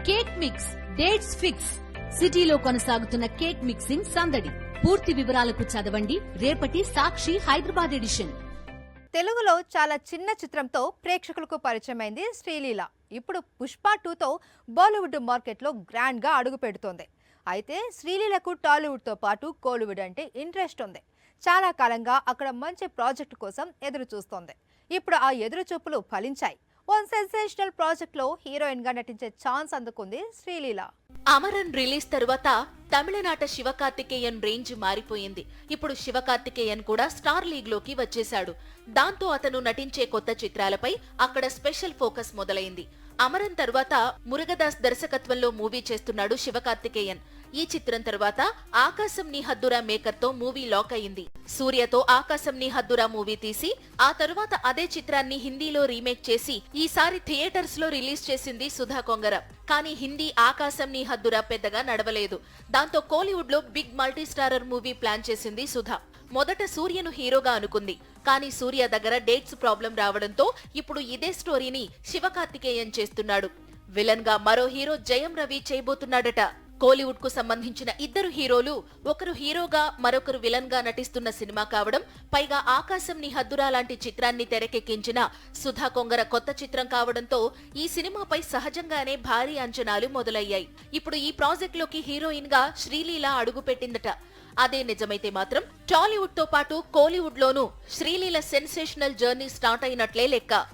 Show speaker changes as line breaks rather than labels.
Cake mix dates fix సిటీలో కొనసాగుతున్న cake mixing సందడి. పూర్తి వివరాలకు చదవండి రేపటి సాక్షి హైదరాబాద్ ఎడిషన్.
తెలుగులో చాలా చిన్న చిత్రంతో ప్రేక్షకులకు పరిచయమైంది శ్రీలీల. ఇప్పుడు పుష్ప 2తో బాలీవుడ్ మార్కెట్లో గ్రాండ్ గా అడుగు పెడుతోంది. అయితే శ్రీలీలకు టాలీవుడ్ తో పాటు కోలీవుడ్ అంటే ఇంట్రెస్ట్ ఉంది. చాలా కాలంగా అక్కడ మంచి ప్రాజెక్టు కోసం ఎదురు చూస్తోంది. ఇప్పుడు ఆ ఎదురు చూపులు ఫలించాయి. ఓ సెన్సేషనల్ ప్రాజెక్ట్ లో హీరోయిన్ గా నటించే ఛాన్స్ అందుకుంది శ్రీలీల.
అమరన్ రిలీజ్ తరువాత తమిళనాట శివకార్తికేయన్ రేంజ్ మారిపోయింది. ఇప్పుడు శివకార్తికేయన్ కూడా స్టార్ లీగ్ లోకి వచ్చేశాడు. దాంతో అతను నటించే కొత్త చిత్రాలపై అక్కడ స్పెషల్ ఫోకస్ మొదలైంది. అమరన్ తర్వాత మురుగదాస్ దర్శకత్వంలో మూవీ చేస్తున్నాడు శివకార్తికేయన్. ఈ చిత్రం తర్వాత ఆకాశం నీ హద్దురా మేకర్ తో మూవీ లాక్ అయింది. సూర్యతో ఆకాశం నీ హద్దురా మూవీ తీసి ఆ తరువాత అదే చిత్రాన్ని హిందీలో రీమేక్ చేసి ఈసారి థియేటర్స్ లో రిలీజ్ చేసింది సుధా కొంగర. కానీ హిందీ ఆకాశం నీ హద్దురా పెద్దగా నడవలేదు. దాంతో కోలీవుడ్ లో big multi starrer movie plan చేసింది సుధా. మొదట సూర్యను హీరోగా అనుకుంది. కానీ సూర్య దగ్గర డేట్స్ ప్రాబ్లం రావడంతో ఇప్పుడు ఇదే స్టోరీని శివకార్తికేయన్ చేస్తున్నాడు. విలన్ గా మరో హీరో జయం రవి చేయబోతున్నాడట. కోలీవుడ్ కు సంబంధించిన ఇద్దరు హీరోలు ఒకరు హీరోగా మరొకరు విలన్ గా నటిస్తున్న సినిమా కావడం, పైగా ఆకాశం నీ హద్దురా లాంటి చిత్రాన్ని తెరకెక్కించిన సుధా కొంగర కొత్త చిత్రం కావడంతో ఈ సినిమాపై సహజంగానే భారీ అంచనాలు మొదలయ్యాయి. ఇప్పుడు ఈ ప్రాజెక్ట్ లోకి హీరోయిన్ గా శ్రీలీల అడుగుపెట్టిందట. అదే నిజమైతే మాత్రం టాలీవుడ్ తో పాటు కోలీవుడ్ లోనూ శ్రీలీల సెన్సేషనల్ జర్నీ స్టార్ట్ అయినట్లే లెక్క.